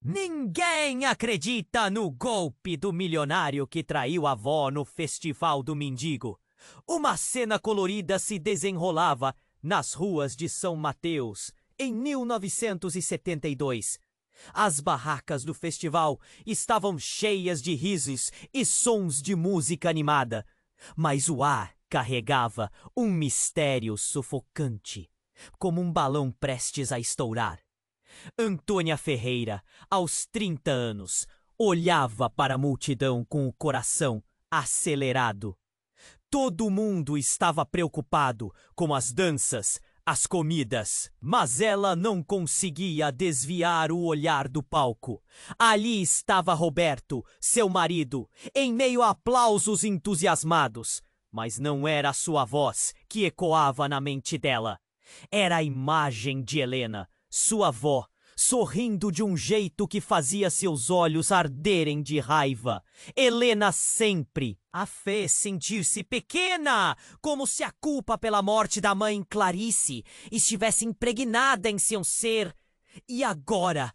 Ninguém acredita no golpe do milionário que traiu a avó no Festival do Mendigo. Uma cena colorida se desenrolava nas ruas de São Mateus em 1972. As barracas do festival estavam cheias de risos e sons de música animada, mas o ar carregava um mistério sufocante, como um balão prestes a estourar. Antônia Ferreira, aos 30 anos, olhava para a multidão com o coração acelerado. Todo mundo estava preocupado com as danças, as comidas, mas ela não conseguia desviar o olhar do palco. Ali estava Roberto, seu marido, em meio a aplausos entusiasmados. Mas não era a sua voz que ecoava na mente dela. Era a imagem de Helena, sua avó, sorrindo de um jeito que fazia seus olhos arderem de raiva. Helena sempre a fez sentir-se pequena, como se a culpa pela morte da mãe Clarice estivesse impregnada em seu ser. E agora,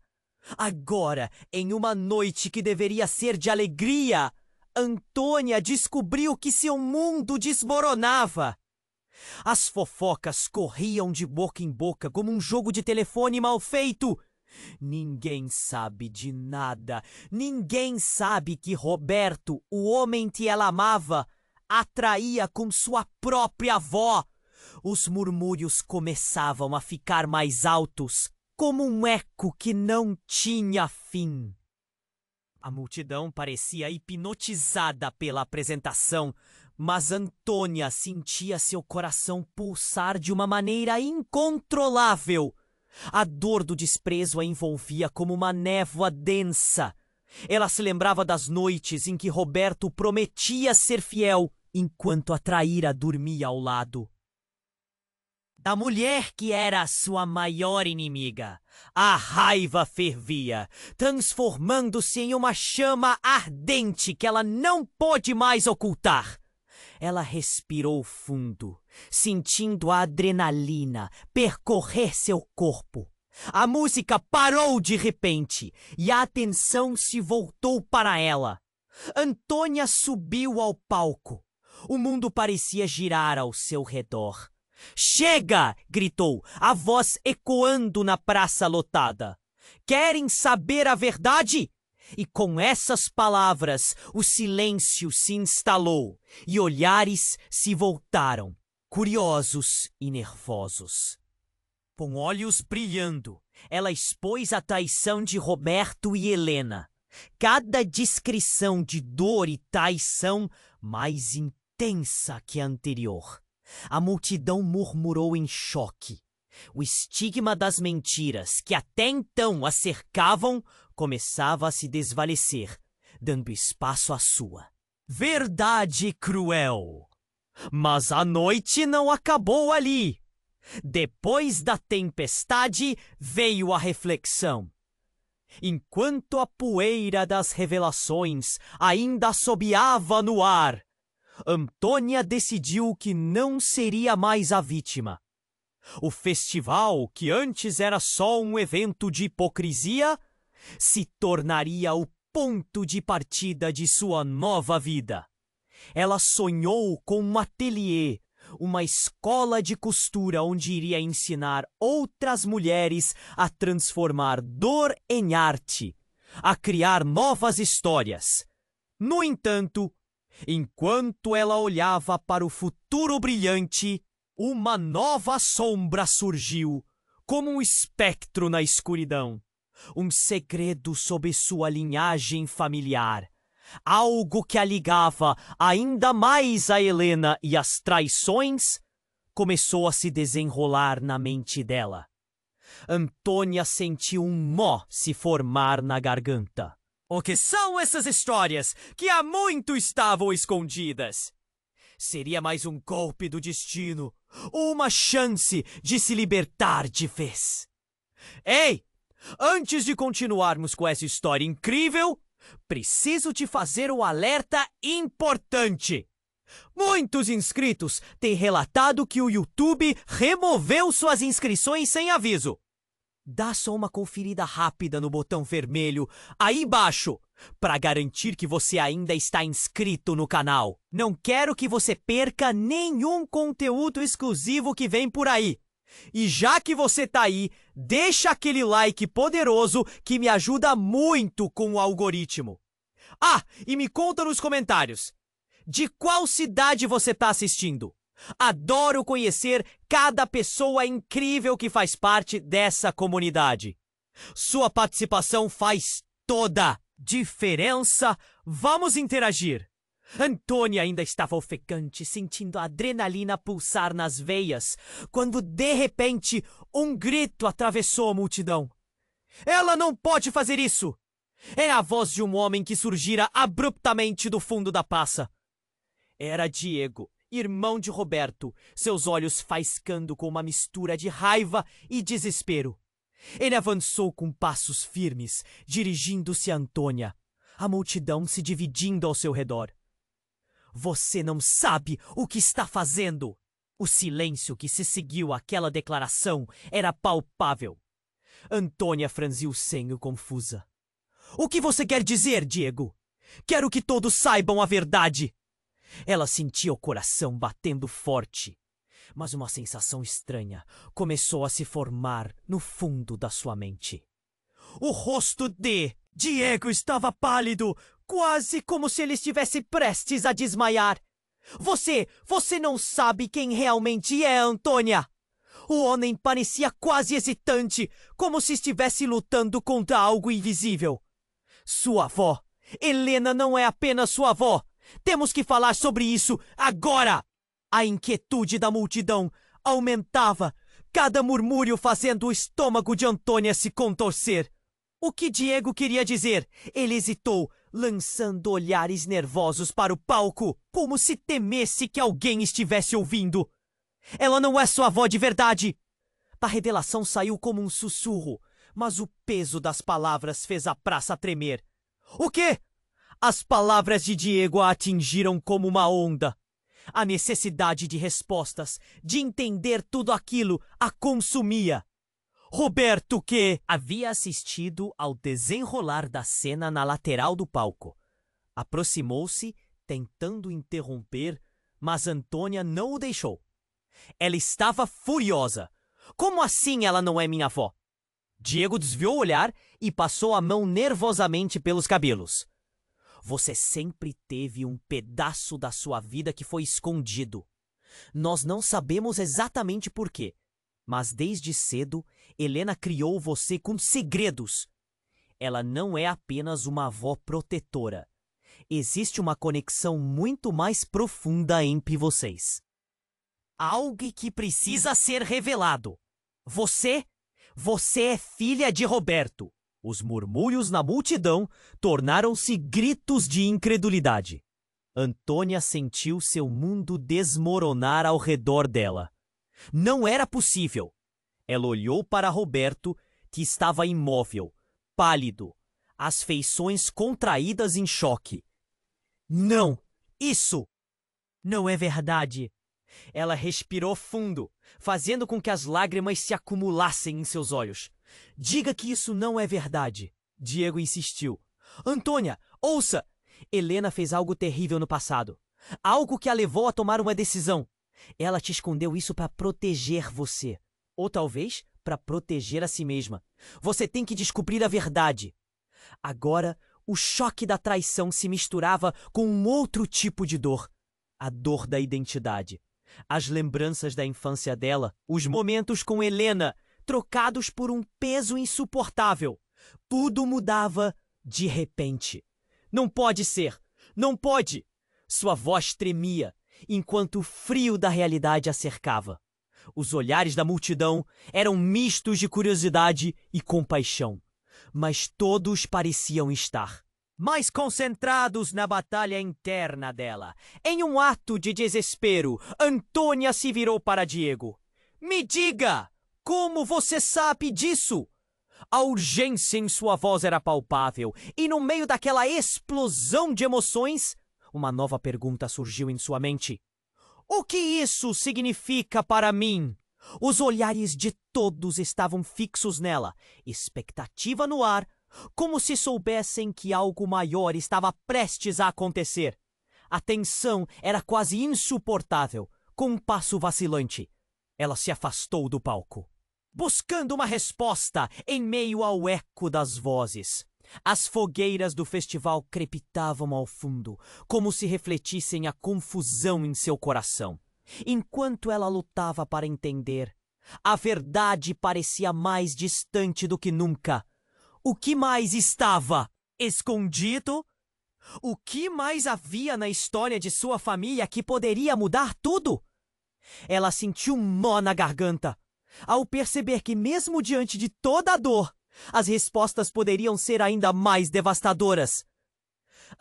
em uma noite que deveria ser de alegria, Antônia descobriu que seu mundo desmoronava. As fofocas corriam de boca em boca como um jogo de telefone mal feito. Ninguém sabe de nada. Ninguém sabe que Roberto, o homem que ela amava, a traía com sua própria avó. Os murmúrios começavam a ficar mais altos, como um eco que não tinha fim. A multidão parecia hipnotizada pela apresentação, mas Antônia sentia seu coração pulsar de uma maneira incontrolável. A dor do desprezo a envolvia como uma névoa densa. Ela se lembrava das noites em que Roberto prometia ser fiel, enquanto a traíra dormia ao lado da mulher que era a sua maior inimiga. A raiva fervia, transformando-se em uma chama ardente que ela não pôde mais ocultar. Ela respirou fundo, sentindo a adrenalina percorrer seu corpo. A música parou de repente e a atenção se voltou para ela. Antônia subiu ao palco. O mundo parecia girar ao seu redor. "Chega!" gritou, a voz ecoando na praça lotada. "Querem saber a verdade?" E com essas palavras, o silêncio se instalou e olhares se voltaram, curiosos e nervosos. Com olhos brilhando, ela expôs a traição de Roberto e Helena. Cada descrição de dor e traição mais intensa que a anterior. A multidão murmurou em choque. O estigma das mentiras que até então a cercavam começava a se desvanecer, dando espaço à sua verdade cruel. Mas a noite não acabou ali. Depois da tempestade veio a reflexão. Enquanto a poeira das revelações ainda assobiava no ar, Antônia decidiu que não seria mais a vítima. O festival, que antes era só um evento de hipocrisia, se tornaria o ponto de partida de sua nova vida. Ela sonhou com um ateliê, uma escola de costura onde iria ensinar outras mulheres a transformar dor em arte, a criar novas histórias. No entanto, enquanto ela olhava para o futuro brilhante, uma nova sombra surgiu, como um espectro na escuridão. Um segredo sobre sua linhagem familiar. Algo que a ligava ainda mais a Helena e as traições começou a se desenrolar na mente dela. Antônia sentiu um nó se formar na garganta. O que são essas histórias que há muito estavam escondidas? Seria mais um golpe do destino, ou uma chance de se libertar de vez? Ei! Antes de continuarmos com essa história incrível, preciso te fazer um alerta importante. Muitos inscritos têm relatado que o YouTube removeu suas inscrições sem aviso. Dá só uma conferida rápida no botão vermelho aí embaixo para garantir que você ainda está inscrito no canal. Não quero que você perca nenhum conteúdo exclusivo que vem por aí. E já que você tá aí, deixa aquele like poderoso que me ajuda muito com o algoritmo. Ah, e me conta nos comentários, de qual cidade você tá assistindo? Adoro conhecer cada pessoa incrível que faz parte dessa comunidade. Sua participação faz toda diferença. Vamos interagir. Antônia ainda estava ofegante, sentindo a adrenalina pulsar nas veias, quando de repente um grito atravessou a multidão. Ela não pode fazer isso! É a voz de um homem que surgira abruptamente do fundo da praça. Era Diego, irmão de Roberto, seus olhos faiscando com uma mistura de raiva e desespero. Ele avançou com passos firmes, dirigindo-se a Antônia, a multidão se dividindo ao seu redor. Você não sabe o que está fazendo! O silêncio que se seguiu àquela declaração era palpável. Antônia franziu o senho confusa. O que você quer dizer, Diego? Quero que todos saibam a verdade! Ela sentia o coração batendo forte, mas uma sensação estranha começou a se formar no fundo da sua mente. O rosto de Diego estava pálido, quase como se ele estivesse prestes a desmaiar. Você não sabe quem realmente é, Antônia! O homem parecia quase hesitante, como se estivesse lutando contra algo invisível. Sua avó, Helena, não é apenas sua avó! Temos que falar sobre isso agora! A inquietude da multidão aumentava, cada murmúrio fazendo o estômago de Antônia se contorcer. O que Diego queria dizer? Ele hesitou, lançando olhares nervosos para o palco, como se temesse que alguém estivesse ouvindo. Ela não é sua avó de verdade! A revelação saiu como um sussurro, mas o peso das palavras fez a praça tremer. O quê? As palavras de Diego a atingiram como uma onda. A necessidade de respostas, de entender tudo aquilo, a consumia. Roberto, que havia assistido ao desenrolar da cena na lateral do palco, aproximou-se, tentando interromper, mas Antônia não o deixou. Ela estava furiosa. Como assim ela não é minha avó? Diego desviou o olhar e passou a mão nervosamente pelos cabelos. Você sempre teve um pedaço da sua vida que foi escondido. Nós não sabemos exatamente por quê, mas desde cedo, Helena criou você com segredos. Ela não é apenas uma avó protetora. Existe uma conexão muito mais profunda entre vocês. Algo que precisa ser revelado. Você é filha de Roberto. Os murmúrios na multidão tornaram-se gritos de incredulidade. Antônia sentiu seu mundo desmoronar ao redor dela. Não era possível. Ela olhou para Roberto, que estava imóvel, pálido, as feições contraídas em choque. Não! Isso não é verdade! Ela respirou fundo, fazendo com que as lágrimas se acumulassem em seus olhos. Diga que isso não é verdade. Diego insistiu. Antônia, ouça! Helena fez algo terrível no passado. Algo que a levou a tomar uma decisão. Ela te escondeu isso para proteger você. Ou talvez para proteger a si mesma. Você tem que descobrir a verdade. Agora, o choque da traição se misturava com um outro tipo de dor. A dor da identidade. As lembranças da infância dela, os momentos com Helena, trocados por um peso insuportável. Tudo mudava de repente. Não pode ser! Não pode! Sua voz tremia, enquanto o frio da realidade a cercava. Os olhares da multidão eram mistos de curiosidade e compaixão, mas todos pareciam estar mais concentrados na batalha interna dela. Em um ato de desespero, Antônia se virou para Diego. Me diga! Como você sabe disso? A urgência em sua voz era palpável, e no meio daquela explosão de emoções, uma nova pergunta surgiu em sua mente. O que isso significa para mim? Os olhares de todos estavam fixos nela, expectativa no ar, como se soubessem que algo maior estava prestes a acontecer. A tensão era quase insuportável, com um passo vacilante. Ela se afastou do palco, buscando uma resposta em meio ao eco das vozes. As fogueiras do festival crepitavam ao fundo, como se refletissem a confusão em seu coração. Enquanto ela lutava para entender, a verdade parecia mais distante do que nunca. O que mais estava escondido? O que mais havia na história de sua família que poderia mudar tudo? Ela sentiu um nó na garganta, ao perceber que mesmo diante de toda a dor, as respostas poderiam ser ainda mais devastadoras.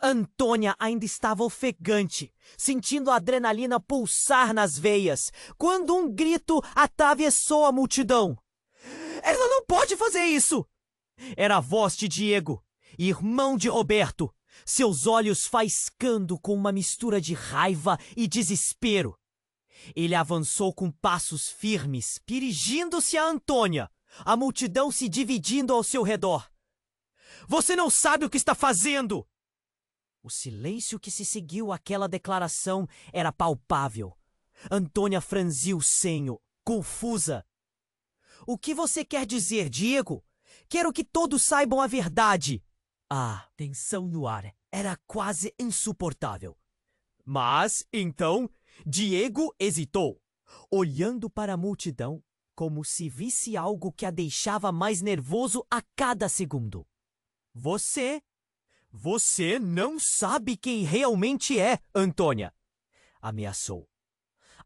Antônia ainda estava ofegante, sentindo a adrenalina pulsar nas veias, quando um grito atravessou a multidão. Ela não pode fazer isso! Era a voz de Diego, irmão de Roberto, seus olhos faiscando com uma mistura de raiva e desespero. Ele avançou com passos firmes, dirigindo-se a Antônia, a multidão se dividindo ao seu redor. Você não sabe o que está fazendo! O silêncio que se seguiu àquela declaração era palpável. Antônia franziu o senho, confusa. O que você quer dizer, Diego? Quero que todos saibam a verdade. A tensão no ar era quase insuportável. Mas, então, Diego hesitou, olhando para a multidão como se visse algo que a deixava mais nervoso a cada segundo. Você não sabe quem realmente é, Antônia, ameaçou.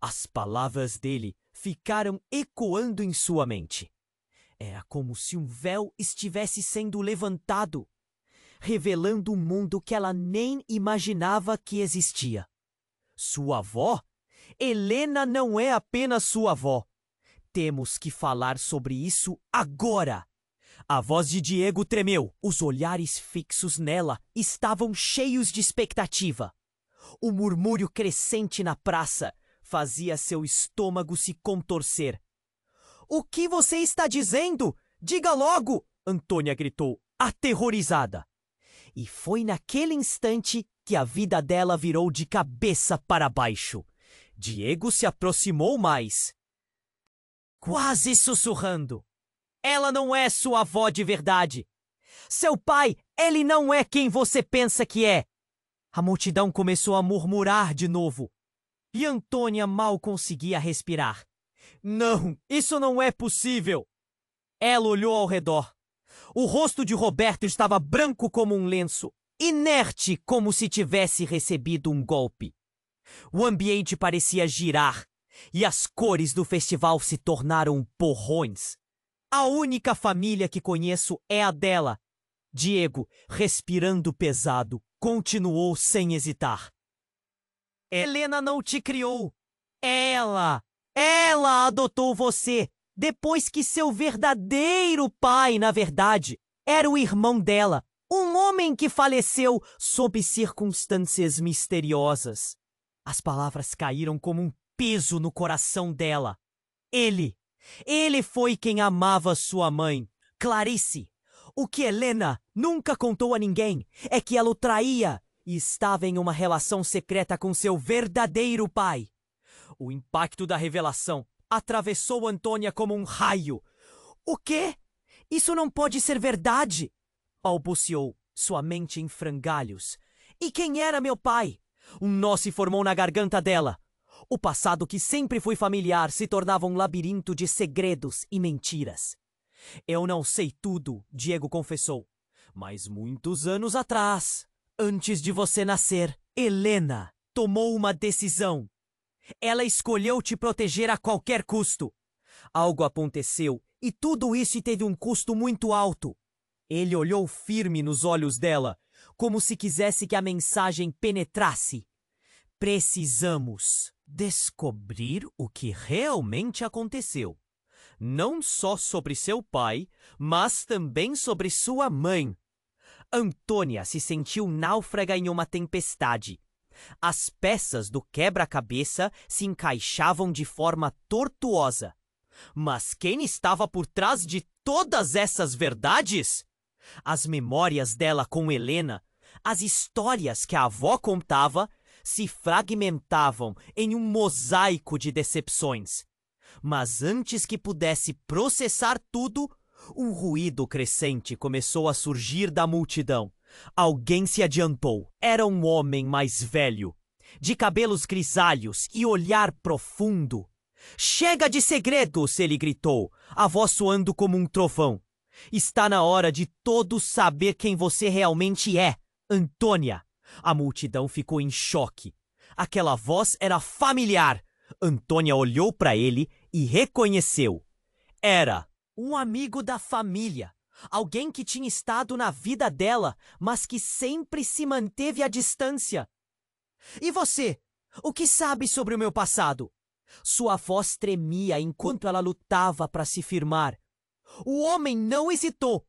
As palavras dele ficaram ecoando em sua mente. Era como se um véu estivesse sendo levantado, revelando um mundo que ela nem imaginava que existia. Sua avó? Helena não é apenas sua avó. Temos que falar sobre isso agora. A voz de Diego tremeu. Os olhares fixos nela estavam cheios de expectativa. O murmúrio crescente na praça fazia seu estômago se contorcer. O que você está dizendo? Diga logo! Antônia gritou, aterrorizada. E foi naquele instante que a vida dela virou de cabeça para baixo. Diego se aproximou mais, quase sussurrando. Ela não é sua avó de verdade. Seu pai, ele não é quem você pensa que é. A multidão começou a murmurar de novo. E Antônia mal conseguia respirar. Não, isso não é possível. Ela olhou ao redor. O rosto de Roberto estava branco como um lenço, inerte como se tivesse recebido um golpe. O ambiente parecia girar e as cores do festival se tornaram borrões. A única família que conheço é a dela. Diego, respirando pesado, continuou sem hesitar. Helena não te criou. Ela adotou você, depois que seu verdadeiro pai, na verdade, era o irmão dela, um homem que faleceu sob circunstâncias misteriosas. As palavras caíram como um peso no coração dela. Ele foi quem amava sua mãe, Clarice. O que Helena nunca contou a ninguém é que ela o traía e estava em uma relação secreta com seu verdadeiro pai. O impacto da revelação atravessou Antônia como um raio. O quê? Isso não pode ser verdade! Balbuciou, sua mente em frangalhos. E quem era meu pai? Um nó se formou na garganta dela. O passado que sempre foi familiar se tornava um labirinto de segredos e mentiras. Eu não sei tudo, Diego confessou. Mas muitos anos atrás, antes de você nascer, Helena tomou uma decisão. Ela escolheu te proteger a qualquer custo. Algo aconteceu e tudo isso teve um custo muito alto. Ele olhou firme nos olhos dela, como se quisesse que a mensagem penetrasse. Precisamos descobrir o que realmente aconteceu. Não só sobre seu pai, mas também sobre sua mãe. Antônia se sentiu náufraga em uma tempestade. As peças do quebra-cabeça se encaixavam de forma tortuosa. Mas quem estava por trás de todas essas verdades? As memórias dela com Helena, as histórias que a avó contava, se fragmentavam em um mosaico de decepções. Mas antes que pudesse processar tudo, um ruído crescente começou a surgir da multidão. Alguém se adiantou. Era um homem mais velho, de cabelos grisalhos e olhar profundo. "Chega de segredos!" ele gritou, a voz soando como um trovão. "Está na hora de todos saber quem você realmente é, Antônia." A multidão ficou em choque. Aquela voz era familiar. Antônia olhou para ele e reconheceu. Era um amigo da família. Alguém que tinha estado na vida dela, mas que sempre se manteve à distância. "E você? O que sabe sobre o meu passado?" Sua voz tremia enquanto ela lutava para se firmar. O homem não hesitou.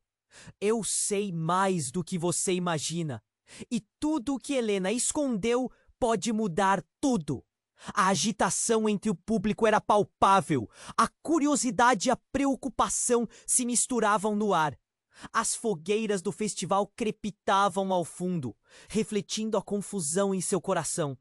"Eu sei mais do que você imagina. E tudo o que Helena escondeu pode mudar tudo." A agitação entre o público era palpável. A curiosidade e a preocupação se misturavam no ar. As fogueiras do festival crepitavam ao fundo, refletindo a confusão em seu coração.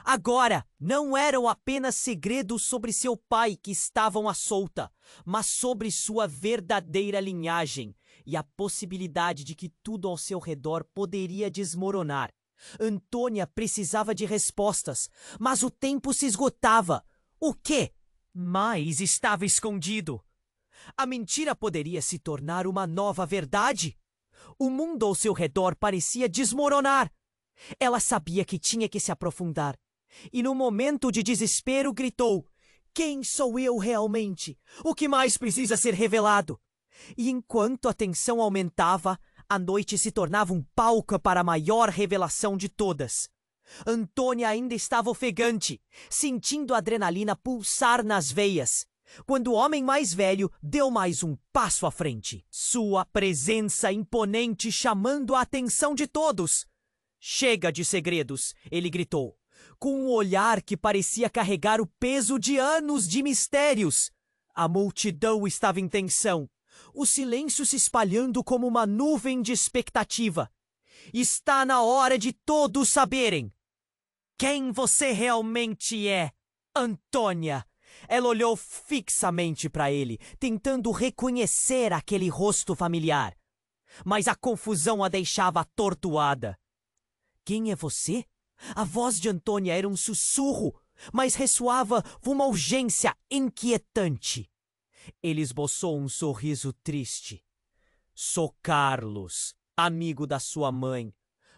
Agora, não eram apenas segredos sobre seu pai que estavam à solta, mas sobre sua verdadeira linhagem e a possibilidade de que tudo ao seu redor poderia desmoronar. Antônia precisava de respostas, mas o tempo se esgotava. O quê mais estava escondido? A mentira poderia se tornar uma nova verdade? O mundo ao seu redor parecia desmoronar. Ela sabia que tinha que se aprofundar. E num momento de desespero gritou: "Quem sou eu realmente? O que mais precisa ser revelado?" E enquanto a tensão aumentava, a noite se tornava um palco para a maior revelação de todas. Antônia ainda estava ofegante, sentindo a adrenalina pulsar nas veias, quando o homem mais velho deu mais um passo à frente. Sua presença imponente chamando a atenção de todos. "Chega de segredos!" ele gritou, com um olhar que parecia carregar o peso de anos de mistérios. A multidão estava em tensão, o silêncio se espalhando como uma nuvem de expectativa. "Está na hora de todos saberem quem você realmente é, Antônia." Ela olhou fixamente para ele, tentando reconhecer aquele rosto familiar. Mas a confusão a deixava atordoada. "Quem é você?" A voz de Antônia era um sussurro, mas ressoava com uma urgência inquietante. Ele esboçou um sorriso triste. "Sou Carlos, amigo da sua mãe.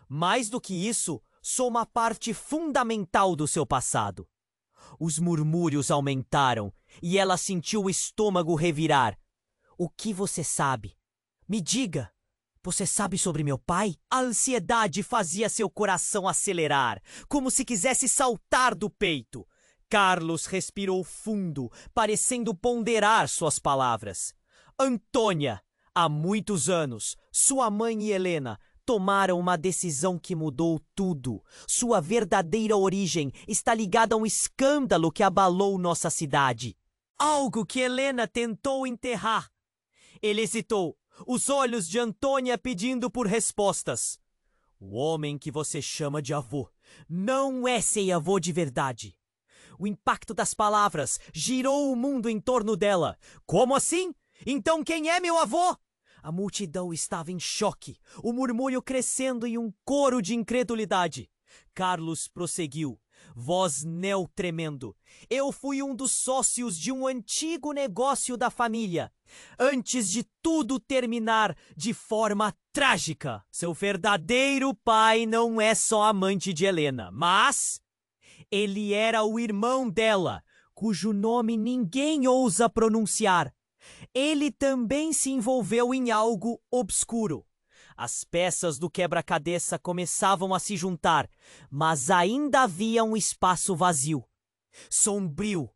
Mais do que isso, sou uma parte fundamental do seu passado." Os murmúrios aumentaram e ela sentiu o estômago revirar. "O que você sabe? Me diga. Você sabe sobre meu pai?" A ansiedade fazia seu coração acelerar, como se quisesse saltar do peito. Carlos respirou fundo, parecendo ponderar suas palavras. "Antônia, há muitos anos, sua mãe e Helena tomaram uma decisão que mudou tudo. Sua verdadeira origem está ligada a um escândalo que abalou nossa cidade. Algo que Helena tentou enterrar." Ele hesitou, os olhos de Antônia pedindo por respostas. "O homem que você chama de avô não é seu avô de verdade." O impacto das palavras girou o mundo em torno dela. "Como assim? Então quem é meu avô?" A multidão estava em choque, o murmúrio crescendo em um coro de incredulidade. Carlos prosseguiu, voz tremendo. "Eu fui um dos sócios de um antigo negócio da família, antes de tudo terminar de forma trágica. Seu verdadeiro pai não é só amante de Helena, mas ele era o irmão dela, cujo nome ninguém ousa pronunciar. Ele também se envolveu em algo obscuro. As peças do quebra-cabeça começavam a se juntar, mas ainda havia um espaço vazio, sombrio.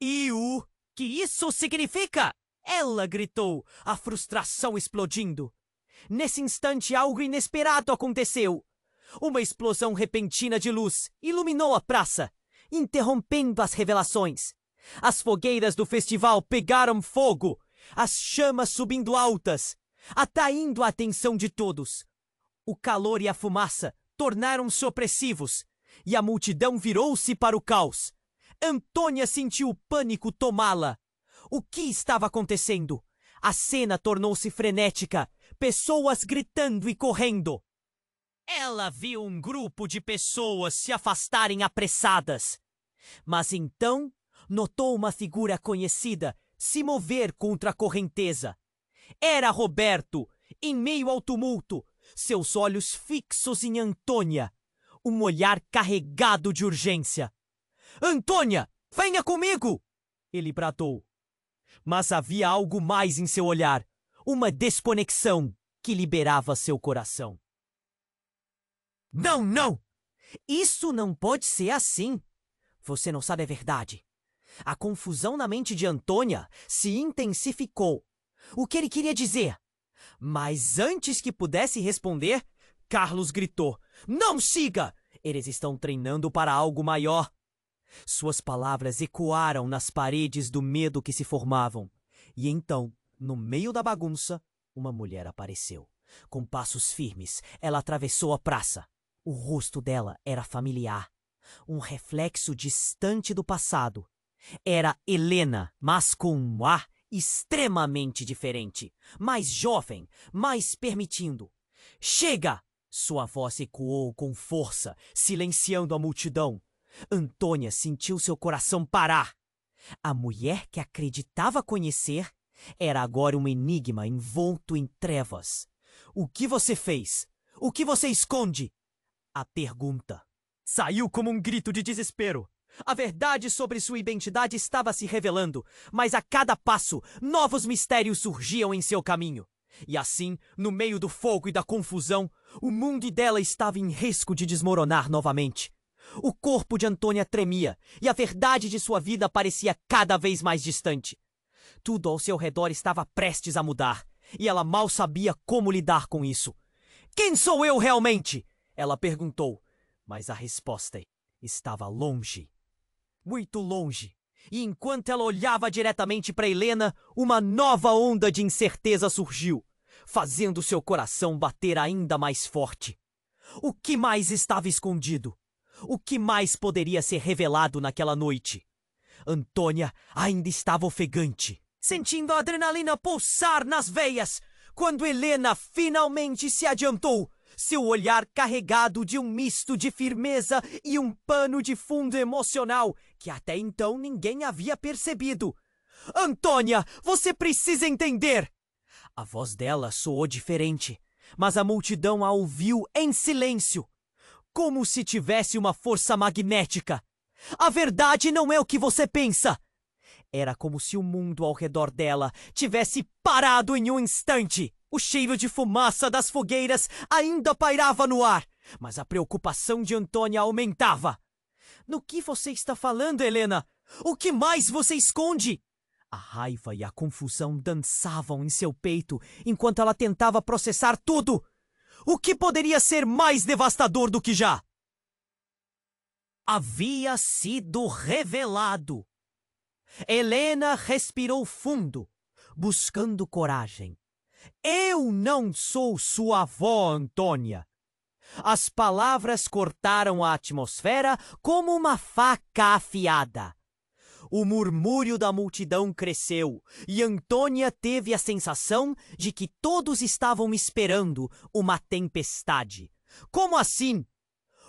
"E o que isso significa?" ela gritou, a frustração explodindo. Nesse instante, algo inesperado aconteceu. Uma explosão repentina de luz iluminou a praça, interrompendo as revelações. As fogueiras do festival pegaram fogo, as chamas subindo altas, atraindo a atenção de todos. O calor e a fumaça tornaram-se opressivos, e a multidão virou-se para o caos. Antônia sentiu o pânico tomá-la. O que estava acontecendo? A cena tornou-se frenética, pessoas gritando e correndo. Ela viu um grupo de pessoas se afastarem apressadas. Mas então notou uma figura conhecida se mover contra a correnteza. Era Roberto, em meio ao tumulto, seus olhos fixos em Antônia, um olhar carregado de urgência. "Antônia, venha comigo!" ele bradou. Mas havia algo mais em seu olhar, uma desconexão que liberava seu coração. "Não, não! Isso não pode ser assim! Você não sabe a verdade." A confusão na mente de Antônia se intensificou. O que ele queria dizer? Mas antes que pudesse responder, Carlos gritou: "Não siga! Eles estão treinando para algo maior." Suas palavras ecoaram nas paredes do medo que se formavam. E então, no meio da bagunça, uma mulher apareceu. Com passos firmes, ela atravessou a praça. O rosto dela era familiar, um reflexo distante do passado. Era Helena, mas com um ar extremamente diferente, mais jovem, mais permitindo. "Chega!" Sua voz ecoou com força, silenciando a multidão. Antônia sentiu seu coração parar. A mulher que acreditava conhecer era agora um enigma envolto em trevas. "O que você fez? O que você esconde?" A pergunta saiu como um grito de desespero. A verdade sobre sua identidade estava se revelando, mas a cada passo, novos mistérios surgiam em seu caminho. E assim, no meio do fogo e da confusão, o mundo dela estava em risco de desmoronar novamente. O corpo de Antônia tremia, e a verdade de sua vida parecia cada vez mais distante. Tudo ao seu redor estava prestes a mudar, e ela mal sabia como lidar com isso. "Quem sou eu realmente?" ela perguntou, mas a resposta estava longe. Muito longe. E enquanto ela olhava diretamente para Helena, uma nova onda de incerteza surgiu, fazendo seu coração bater ainda mais forte. O que mais estava escondido? O que mais poderia ser revelado naquela noite? Antônia ainda estava ofegante, sentindo a adrenalina pulsar nas veias, quando Helena finalmente se adiantou, seu olhar carregado de um misto de firmeza e um pano de fundo emocional que até então ninguém havia percebido. "Antônia, você precisa entender!" A voz dela soou diferente, mas a multidão a ouviu em silêncio, como se tivesse uma força magnética. "A verdade não é o que você pensa!" Era como se o mundo ao redor dela tivesse parado em um instante. O cheiro de fumaça das fogueiras ainda pairava no ar, mas a preocupação de Antônia aumentava. "No que você está falando, Helena? O que mais você esconde?" A raiva e a confusão dançavam em seu peito enquanto ela tentava processar tudo. O que poderia ser mais devastador do que já havia sido revelado? Helena respirou fundo, buscando coragem. "Eu não sou sua avó, Antônia." As palavras cortaram a atmosfera como uma faca afiada. O murmúrio da multidão cresceu e Antônia teve a sensação de que todos estavam esperando uma tempestade. "Como assim?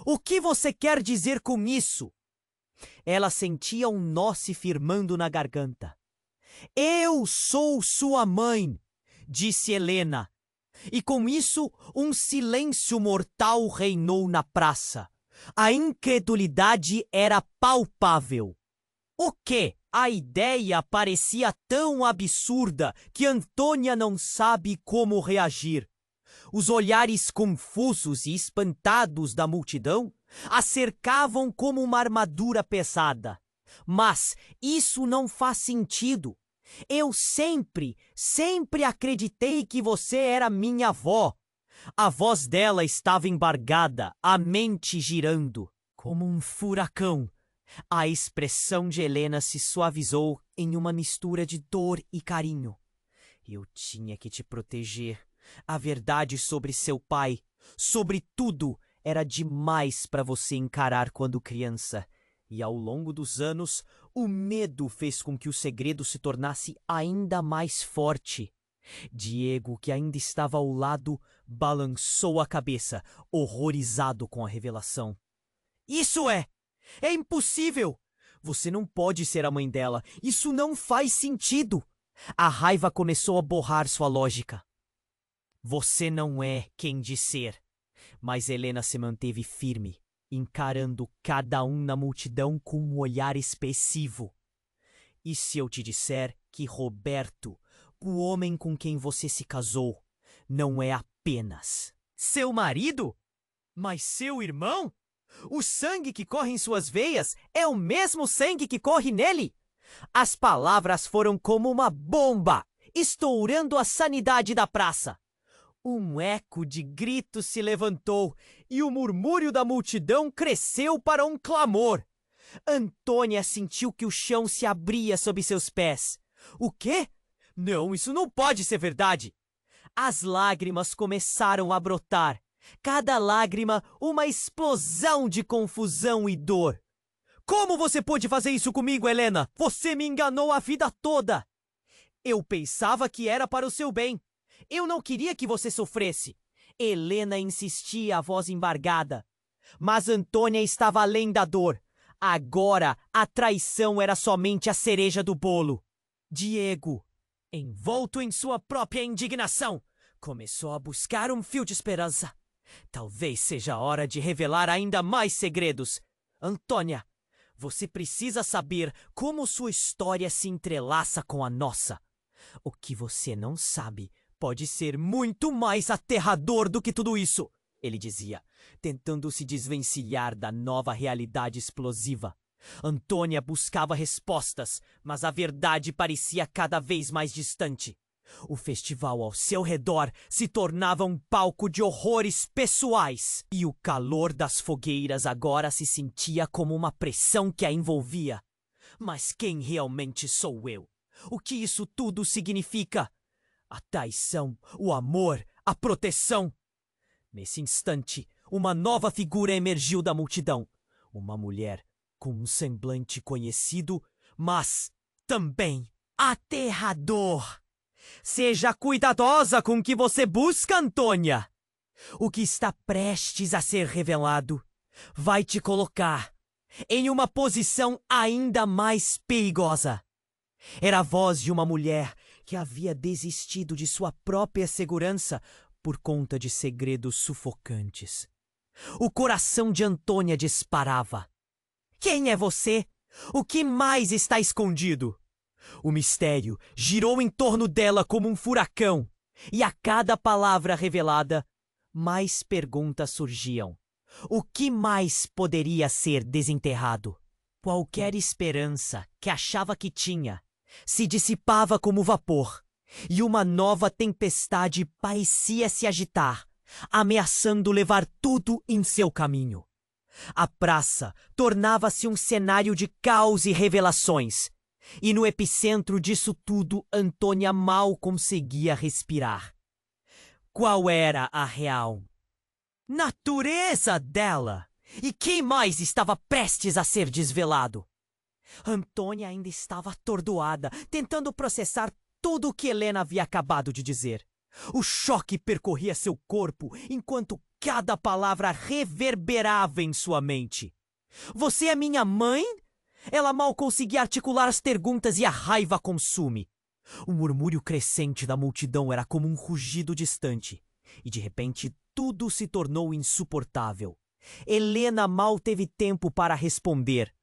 O que você quer dizer com isso?" Ela sentia um nó se firmando na garganta. "Eu sou sua mãe", disse Helena. E com isso, um silêncio mortal reinou na praça. A incredulidade era palpável. O quê? A ideia parecia tão absurda que Antônia não sabe como reagir. Os olhares confusos e espantados da multidão a cercavam como uma armadura pesada. "Mas isso não faz sentido. Eu sempre acreditei que você era minha avó." A voz dela estava embargada, a mente girando. Como um furacão, A expressão de Helena se suavizou em uma mistura de dor e carinho. Eu tinha que te proteger. A verdade sobre seu pai, sobre tudo, era demais para você encarar quando criança. E ao longo dos anos, o medo fez com que o segredo se tornasse ainda mais forte. Diego, que ainda estava ao lado, balançou a cabeça, horrorizado com a revelação. Isso é impossível! Você não pode ser a mãe dela. Isso não faz sentido! A raiva começou a borrar sua lógica. Você não é quem diz ser. Mas Helena se manteve firme, encarando cada um na multidão com um olhar expressivo. E se eu te disser que Roberto, o homem com quem você se casou, não é apenas seu marido, mas seu irmão? O sangue que corre em suas veias é o mesmo sangue que corre nele? As palavras foram como uma bomba, estourando a sanidade da praça. Um eco de gritos se levantou e o murmúrio da multidão cresceu para um clamor. Antônia sentiu que o chão se abria sob seus pés. O quê? Não, isso não pode ser verdade! As lágrimas começaram a brotar. Cada lágrima, uma explosão de confusão e dor. Como você pôde fazer isso comigo, Helena? Você me enganou a vida toda! Eu pensava que era para o seu bem. Eu não queria que você sofresse. Helena insistia, a voz embargada. Mas Antônia estava além da dor. Agora, a traição era somente a cereja do bolo. Diego, envolto em sua própria indignação, começou a buscar um fio de esperança. Talvez seja a hora de revelar ainda mais segredos. Antônia, você precisa saber como sua história se entrelaça com a nossa. O que você não sabe pode ser muito mais aterrador do que tudo isso, ele dizia, tentando se desvencilhar da nova realidade explosiva. Antônia buscava respostas, mas a verdade parecia cada vez mais distante. O festival ao seu redor se tornava um palco de horrores pessoais, e o calor das fogueiras agora se sentia como uma pressão que a envolvia. Mas quem realmente sou eu? O que isso tudo significa? A traição, o amor, a proteção. Nesse instante, uma nova figura emergiu da multidão. Uma mulher com um semblante conhecido, mas também aterrador. Seja cuidadosa com o que você busca, Antônia. O que está prestes a ser revelado vai te colocar em uma posição ainda mais perigosa. Era a voz de uma mulher que havia desistido de sua própria segurança por conta de segredos sufocantes. O coração de Antônia disparava. Quem é você? O que mais está escondido? O mistério girou em torno dela como um furacão, e a cada palavra revelada, mais perguntas surgiam. O que mais poderia ser desenterrado? Qualquer esperança que achava que tinha se dissipava como vapor, e uma nova tempestade parecia se agitar, ameaçando levar tudo em seu caminho. A praça tornava-se um cenário de caos e revelações, e no epicentro disso tudo Antônia mal conseguia respirar. Qual era a real natureza dela? E quem mais estava prestes a ser desvelado? Antônia ainda estava atordoada, tentando processar tudo o que Helena havia acabado de dizer. O choque percorria seu corpo, enquanto cada palavra reverberava em sua mente. Você é minha mãe? Ela mal conseguia articular as perguntas e a raiva a consume. O murmúrio crescente da multidão era como um rugido distante. E de repente tudo se tornou insuportável. Helena mal teve tempo para responder.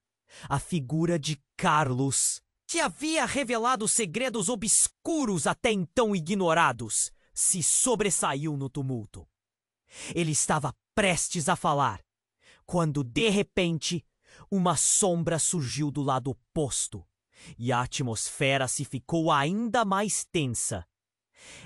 A figura de Carlos, que havia revelado segredos obscuros até então ignorados, se sobressaiu no tumulto. Ele estava prestes a falar, quando de repente uma sombra surgiu do lado oposto, e a atmosfera se ficou ainda mais tensa.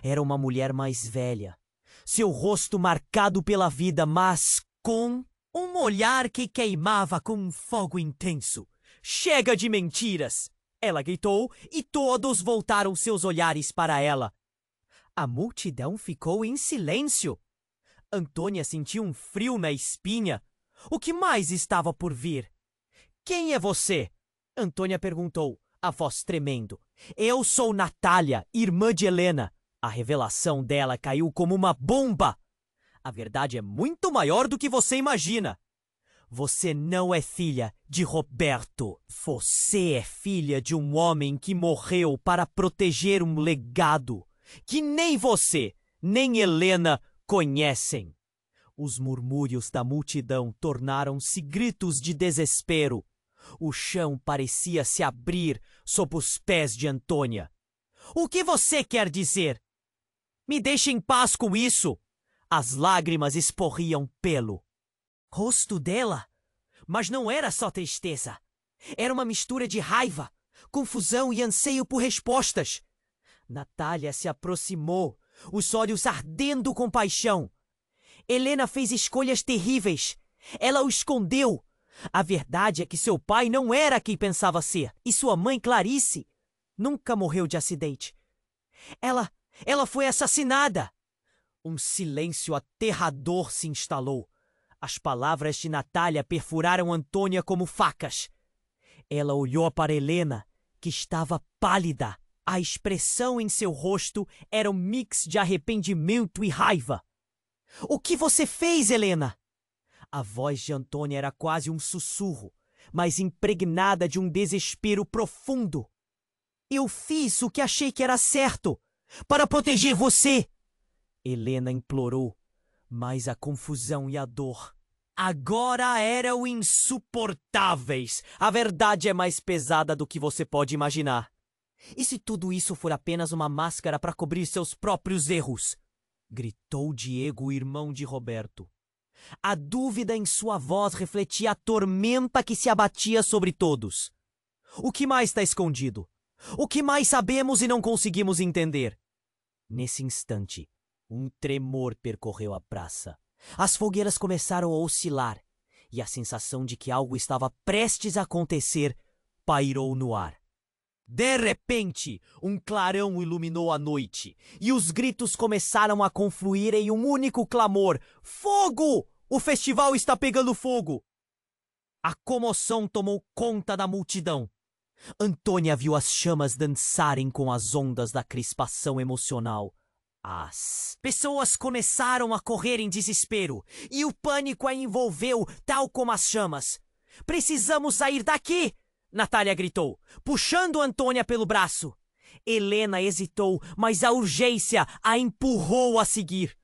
Era uma mulher mais velha, seu rosto marcado pela vida, mas com Um olhar que queimava com um fogo intenso. Chega de mentiras! Ela gritou e todos voltaram seus olhares para ela. A multidão ficou em silêncio. Antônia sentiu um frio na espinha. O que mais estava por vir? Quem é você? Antônia perguntou, a voz tremendo. Eu sou Natália, irmã de Helena. A revelação dela caiu como uma bomba. A verdade é muito maior do que você imagina. Você não é filha de Roberto. Você é filha de um homem que morreu para proteger um legado que nem você, nem Helena conhecem. Os murmúrios da multidão tornaram-se gritos de desespero. O chão parecia se abrir sob os pés de Antônia. O que você quer dizer? Me deixe em paz com isso! As lágrimas esporriam pelo rosto dela. Mas não era só tristeza. Era uma mistura de raiva, confusão e anseio por respostas. Natália se aproximou, os olhos ardendo com paixão. Helena fez escolhas terríveis. Ela o escondeu. A verdade é que seu pai não era quem pensava ser, e sua mãe, Clarice, nunca morreu de acidente. Ela foi assassinada. Um silêncio aterrador se instalou. As palavras de Natália perfuraram Antônia como facas. Ela olhou para Helena, que estava pálida. A expressão em seu rosto era um mix de arrependimento e raiva. O que você fez, Helena? A voz de Antônia era quase um sussurro, mas impregnada de um desespero profundo. Eu fiz o que achei que era certo, para proteger você. Helena implorou, mas a confusão e a dor agora eram insuportáveis. A verdade é mais pesada do que você pode imaginar. E se tudo isso for apenas uma máscara para cobrir seus próprios erros? Gritou Diego, irmão de Roberto. A dúvida em sua voz refletia a tormenta que se abatia sobre todos. O que mais está escondido? O que mais sabemos e não conseguimos entender? Nesse instante, um tremor percorreu a praça. As fogueiras começaram a oscilar, e a sensação de que algo estava prestes a acontecer pairou no ar. De repente, um clarão iluminou a noite, e os gritos começaram a confluir em um único clamor. Fogo! O festival está pegando fogo! A comoção tomou conta da multidão. Antônia viu as chamas dançarem com as ondas da crispação emocional. As pessoas começaram a correr em desespero, e o pânico a envolveu tal como as chamas. Precisamos sair daqui! Natália gritou, puxando Antônia pelo braço. Helena hesitou, mas a urgência a empurrou a seguir.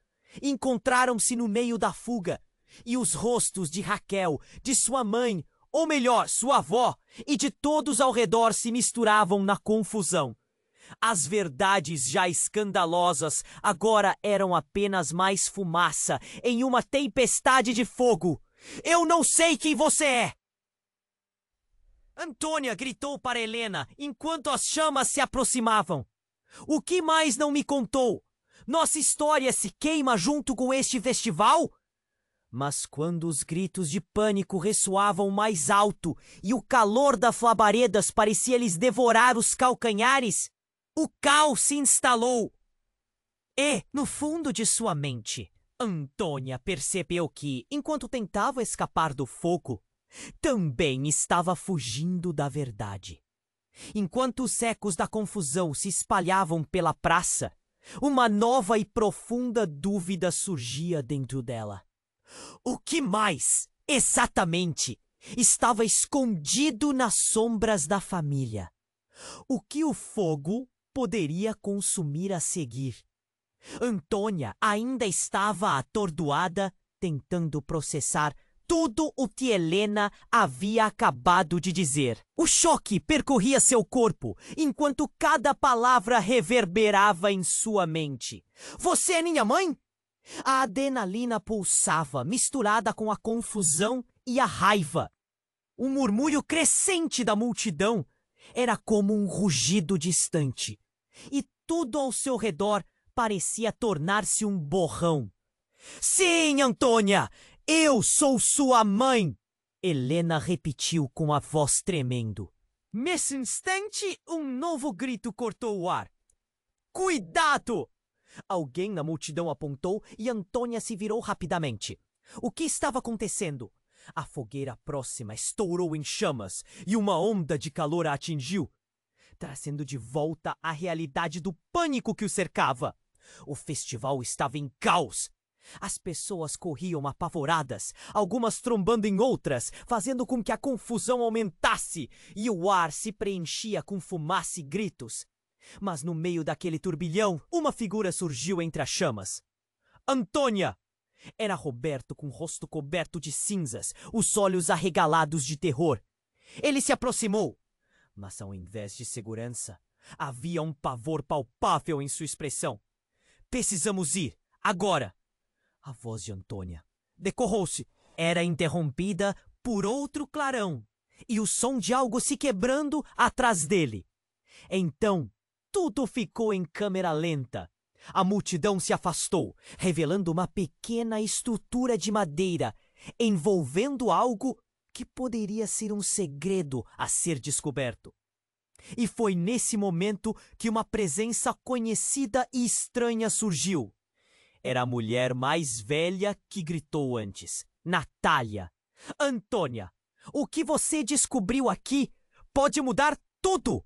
Encontraram-se no meio da fuga, e os rostos de Raquel, de sua mãe, ou melhor, sua avó, e de todos ao redor se misturavam na confusão. As verdades já escandalosas agora eram apenas mais fumaça em uma tempestade de fogo. Eu não sei quem você é! Antônia gritou para Helena enquanto as chamas se aproximavam. O que mais não me contou? Nossa história se queima junto com este festival? Mas quando os gritos de pânico ressoavam mais alto e o calor das labaredas parecia lhes devorar os calcanhares, o caos se instalou. E, no fundo de sua mente, Antônia percebeu que, enquanto tentava escapar do fogo, também estava fugindo da verdade. Enquanto os ecos da confusão se espalhavam pela praça, uma nova e profunda dúvida surgia dentro dela. O que mais, exatamente, estava escondido nas sombras da família? O que o fogo poderia consumir a seguir? Antônia ainda estava atordoada, tentando processar tudo o que Helena havia acabado de dizer. O choque percorria seu corpo, enquanto cada palavra reverberava em sua mente. Você é minha mãe? A adrenalina pulsava, misturada com a confusão e a raiva. Um murmúrio crescente da multidão era como um rugido distante, e tudo ao seu redor parecia tornar-se um borrão. Sim, Antônia! Eu sou sua mãe! Helena repetiu com a voz tremendo. Nesse instante, um novo grito cortou o ar. Cuidado! Alguém na multidão apontou e Antônia se virou rapidamente. O que estava acontecendo? A fogueira próxima estourou em chamas e uma onda de calor a atingiu, trazendo de volta a realidade do pânico que o cercava. O festival estava em caos. As pessoas corriam apavoradas, algumas trombando em outras, fazendo com que a confusão aumentasse e o ar se preenchia com fumaça e gritos. Mas no meio daquele turbilhão, uma figura surgiu entre as chamas. Antônia! Era Roberto com o rosto coberto de cinzas, os olhos arregalados de terror. Ele se aproximou, mas ao invés de segurança, havia um pavor palpável em sua expressão. Precisamos ir, agora! A voz de Antônia decorrou-se. Era interrompida por outro clarão e o som de algo se quebrando atrás dele. Então, tudo ficou em câmera lenta. A multidão se afastou, revelando uma pequena estrutura de madeira, envolvendo algo que poderia ser um segredo a ser descoberto. E foi nesse momento que uma presença conhecida e estranha surgiu. Era a mulher mais velha que gritou antes. Natália. Antônia, o que você descobriu aqui pode mudar tudo!